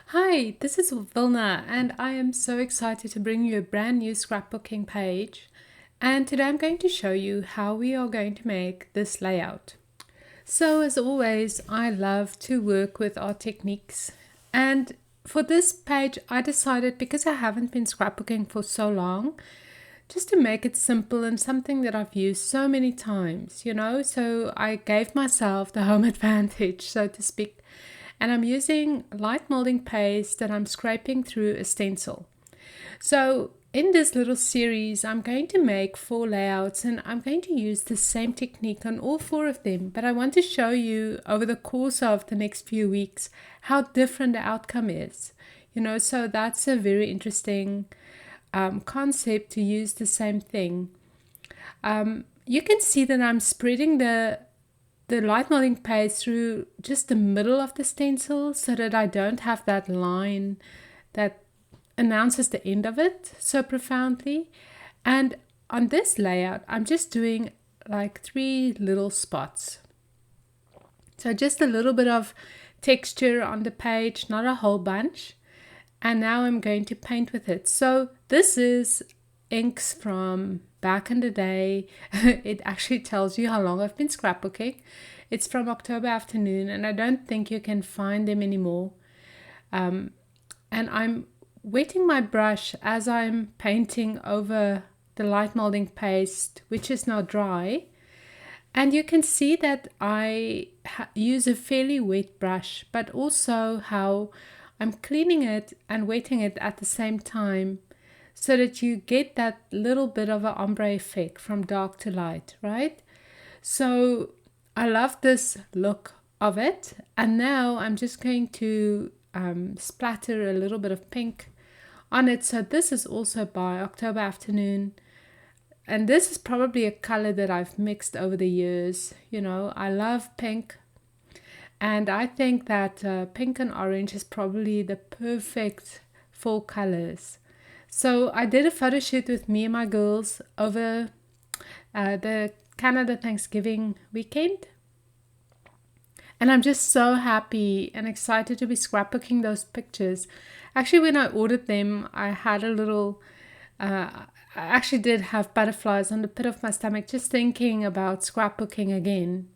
Hi, this is Wilna, and I am so excited to bring you a brand new scrapbooking page. And today I'm going to show you how we are going to make this layout. So, as always, I love to work with art techniques. And for this page, I decided because I haven't been scrapbooking for so long, just to make it simple and something that I've used so many times, So I gave myself the home advantage, so to speak. And I'm using light molding paste that I'm scraping through a stencil. So in this little series, I'm going to make 4 layouts and I'm going to use the same technique on all 4 of them. But I want to show you over the course of the next few weeks how different the outcome is. So that's a very interesting concept to use the same thing. You can see that I'm spreading the light molding paste through just the middle of the stencil so that I don't have that line that announces the end of it so profoundly. And on this layout, I'm just doing like 3 little spots. So just a little bit of texture on the page, not a whole bunch. And now I'm going to paint with it. So this is inks from back in the day. It actually tells you how long I've been scrapbooking. It's from October afternoon, and I don't think you can find them anymore. And I'm wetting my brush as I'm painting over the light molding paste, which is now dry. And you can see that I use a fairly wet brush, but also how I'm cleaning it and wetting it at the same time so that you get that little bit of an ombre effect from dark to light, right? So I love this look of it. And now I'm just going to splatter a little bit of pink on it. So this is also by October Afternoon. And this is probably a color that I've mixed over the years. I love pink. And I think that pink and orange is probably the perfect fall colors. So I did a photo shoot with me and my girls over the Canada Thanksgiving weekend. And I'm just so happy and excited to be scrapbooking those pictures. Actually, when I ordered them, I had a little... I actually did have butterflies on the pit of my stomach just thinking about scrapbooking again.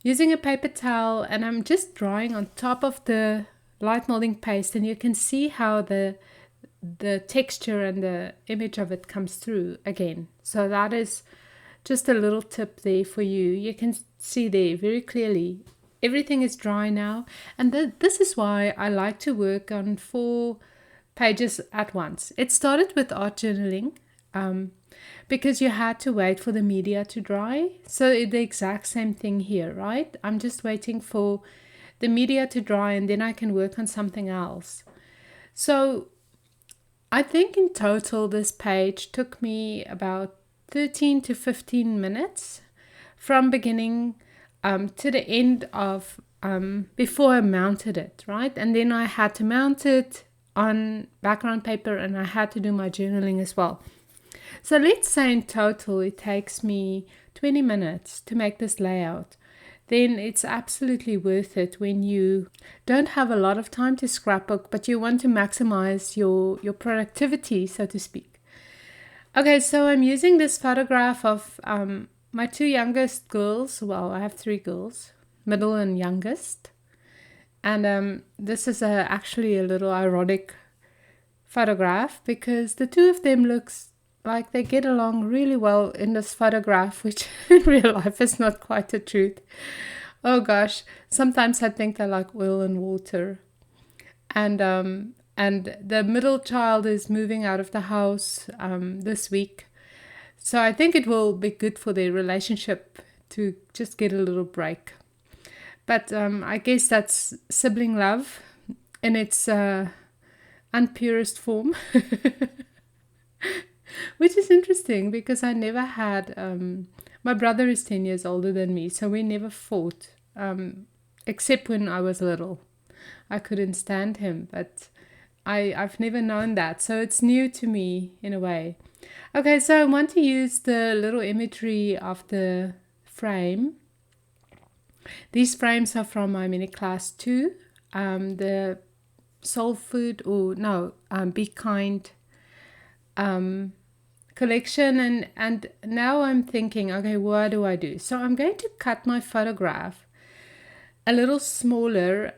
Using a paper towel, and I'm just drawing on top of the light molding paste, and you can see how the texture and the image of it comes through again. So that is just a little tip there for you. You can see there very clearly everything is dry now, and this is why I like to work on 4 pages at once. It started with art journaling because you had to wait for the media to dry. So the exact same thing here, right? I'm just waiting for the media to dry and then I can work on something else. So I think in total this page took me about 13 to 15 minutes from beginning to the end of before I mounted it, right? And then I had to mount it on background paper and I had to do my journaling as well. So let's say in total it takes me 20 minutes to make this layout. Then it's absolutely worth it when you don't have a lot of time to scrapbook, but you want to maximize your productivity, so to speak. Okay, so I'm using this photograph of my 2 youngest girls. Well, I have 3 girls, middle and youngest. And this is actually a little ironic photograph because the 2 of them looks like they get along really well in this photograph, which in real life is not quite the truth. Oh gosh, sometimes I think they're like oil and water. And the middle child is moving out of the house this week. So I think it will be good for their relationship to just get a little break. But I guess that's sibling love in its unpurest form. Which is interesting because I never had, my brother is 10 years older than me, so we never fought, except when I was little. I couldn't stand him, but I've never known that, so it's new to me in a way. Okay, so I want to use the little imagery of the frame. These frames are from my mini class 2. The soul food, or no, Be Kind collection, and now I'm thinking, okay, what do I do? So I'm going to cut my photograph a little smaller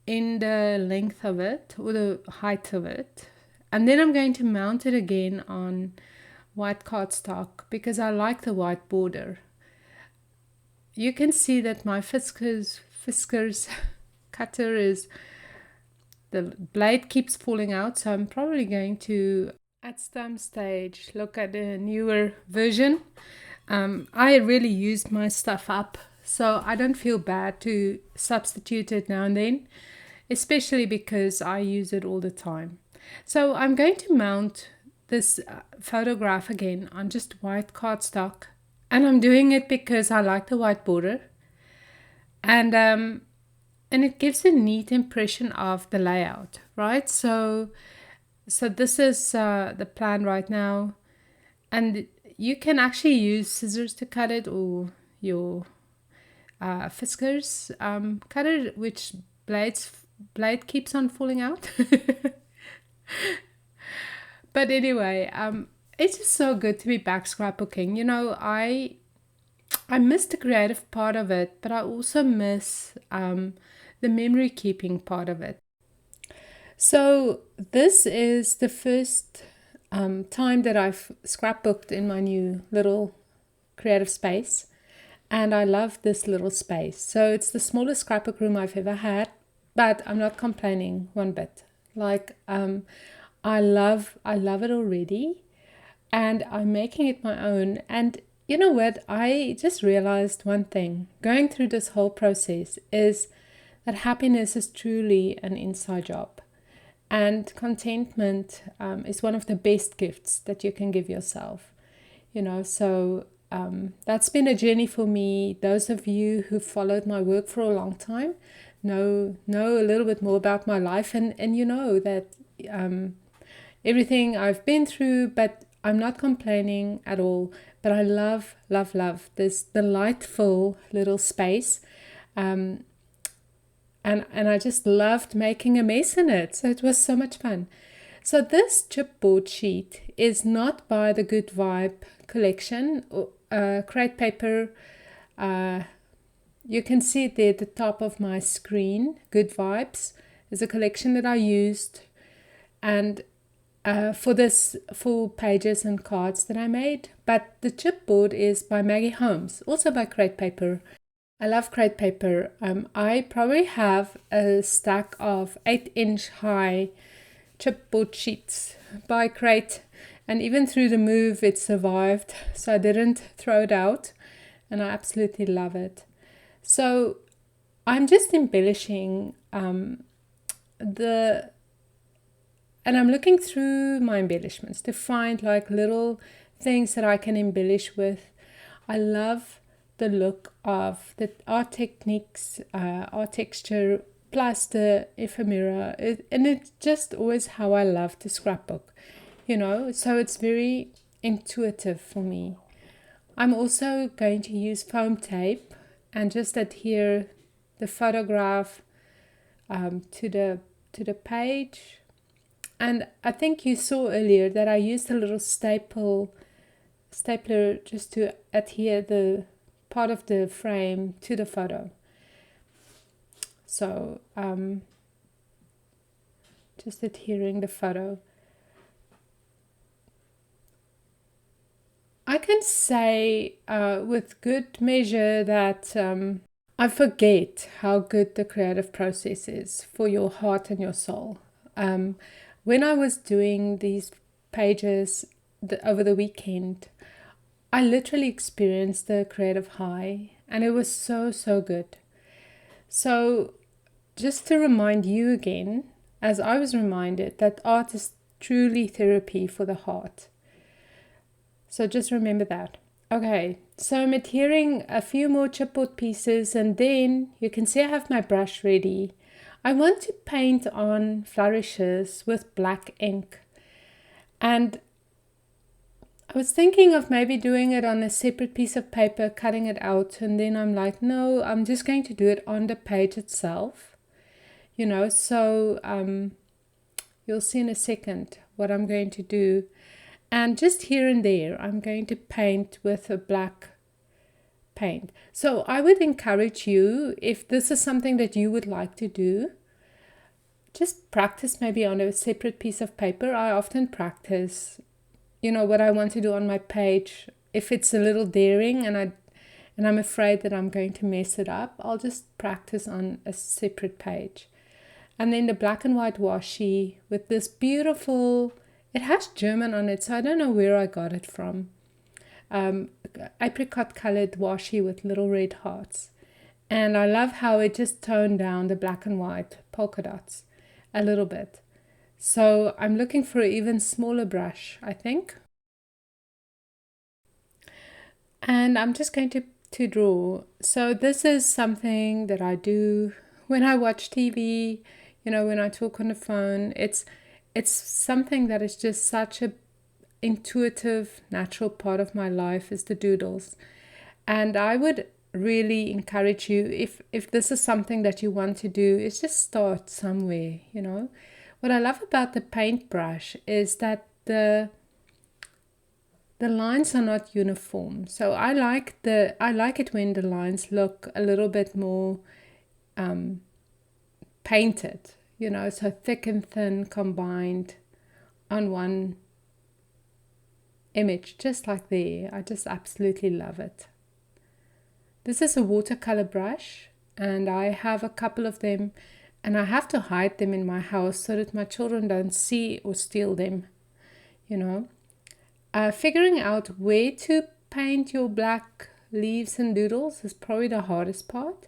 in the length of it, or the height of it, and then I'm going to mount it again on white cardstock because I like the white border. You can see that my Fiskars cutter is, the blade keeps falling out, so I'm probably going to at some stage look at a newer version. I really used my stuff up, so I don't feel bad to substitute it now and then, especially because I use it all the time. So I'm going to mount this photograph again on just white cardstock, and I'm doing it because I like the white border, and it gives a neat impression of the layout, right? So this is the plan right now, and you can actually use scissors to cut it, or your Fiskars cutter, which blade keeps on falling out. But anyway, it's just so good to be back scrapbooking. You know, I miss the creative part of it, but I also miss the memory keeping part of it. So this is the first time that I've scrapbooked in my new little creative space, and I love this little space. So it's the smallest scrapbook room I've ever had, but I'm not complaining one bit. Like I love it already, and I'm making it my own. And you know what? I just realized one thing going through this whole process is that happiness is truly an inside job. And contentment is one of the best gifts that you can give yourself. You know, so that's been a journey for me. Those of you who followed my work for a long time know a little bit more about my life, and you know that everything I've been through, but I'm not complaining at all. But I love this delightful little space. And I just loved making a mess in it. So it was so much fun. So this chipboard sheet is not by the Good Vibe collection, crate paper. You can see it there at the top of my screen. Good Vibes is a collection that I used, and for this 4 pages and cards that I made. But the chipboard is by Maggie Holmes, also by crate paper. I love crate paper. I probably have a stack of 8-inch high chipboard sheets by crate, and even through the move it survived, so I didn't throw it out, and I absolutely love it. So I'm just embellishing and I'm looking through my embellishments to find like little things that I can embellish with. I love the look of the art techniques, art texture, plus the ephemera, and it's just always how I love to scrapbook, you know, so it's very intuitive for me. I'm also going to use foam tape and just adhere the photograph to the page. And I think you saw earlier that I used a little stapler just to adhere the part of the frame to the photo. So just adhering the photo. I can say with good measure that I forget how good the creative process is for your heart and your soul. When I was doing these pages over the weekend, I literally experienced the creative high, and it was so good. So just to remind you again, as I was reminded, that art is truly therapy for the heart. So just remember that. Okay, so I'm adhering a few more chipboard pieces, and then you can see I have my brush ready. I want to paint on flourishes with black ink, and I was thinking of maybe doing it on a separate piece of paper, cutting it out, and then I'm like, no, I'm just going to do it on the page itself. you know. So you'll see in a second what I'm going to do. And just here and there, I'm going to paint with a black paint. So I would encourage you, if this is something that you would like to do, just practice maybe on a separate piece of paper. I often practice, you know, what I want to do on my page. If it's a little daring and I'm afraid that I'm going to mess it up, I'll just practice on a separate page. And then the black and white washi with this beautiful, it has German on it, so I don't know where I got it from. Apricot colored washi with little red hearts. And I love how it just toned down the black and white polka dots a little bit. So I'm looking for an even smaller brush, I think. And I'm just going to draw. So this is something that I do when I watch TV, you know, when I talk on the phone. It's something that is just such a intuitive, natural part of my life, is the doodles. And I would really encourage you, if this is something that you want to do, is just start somewhere, you know. What I love about the paintbrush is that the lines are not uniform. So I like it when the lines look a little bit more painted, you know, so thick and thin combined on one image, just like there. I just absolutely love it. This is a watercolor brush, and I have a couple of them, and I have to hide them in my house so that my children don't see or steal them, you know. Figuring out where to paint your black leaves and doodles is probably the hardest part,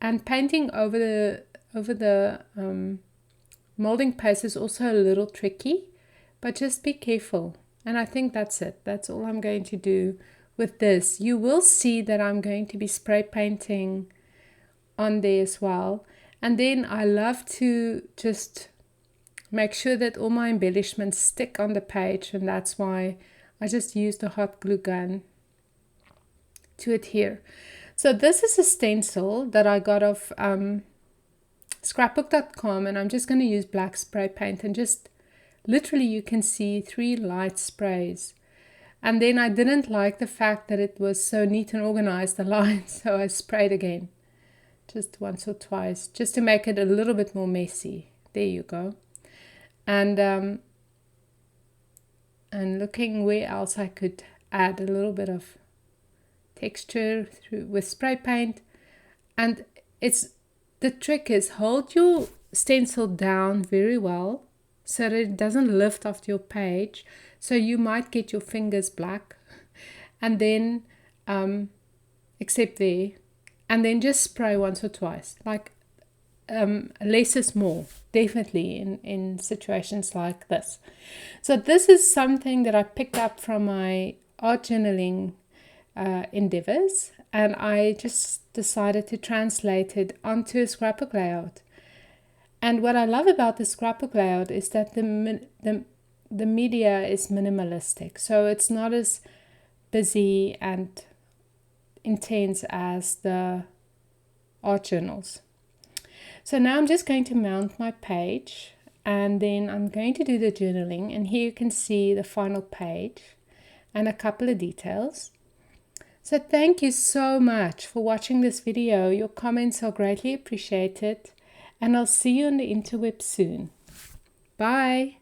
and painting over the molding paste is also a little tricky, but just be careful. And I think that's it. That's all I'm going to do with this. You will see that I'm going to be spray painting on there as well. And then I love to just make sure that all my embellishments stick on the page, and that's why I just used a hot glue gun to adhere. So this is a stencil that I got off scrapbook.com, and I'm just going to use black spray paint, and just literally you can see 3 light sprays. And then I didn't like the fact that it was so neat and organized, the lines, so I sprayed again, just once or twice, just to make it a little bit more messy. There you go. And looking where else I could add a little bit of texture with spray paint. And the trick is, hold your stencil down very well so that it doesn't lift off your page. So you might get your fingers black, and then except there, and then just spray once or twice. Like less is more, definitely in situations like this. So this is something that I picked up from my art journaling endeavors, and I just decided to translate it onto a scrapbook layout. And what I love about the scrapbook layout is that the media is minimalistic, so it's not as busy and intense as the art journals. So now I'm just going to mount my page, and then I'm going to do the journaling, and here you can see the final page and a couple of details. So thank you so much for watching this video. Your comments are greatly appreciated, and I'll see you on the interweb soon. Bye!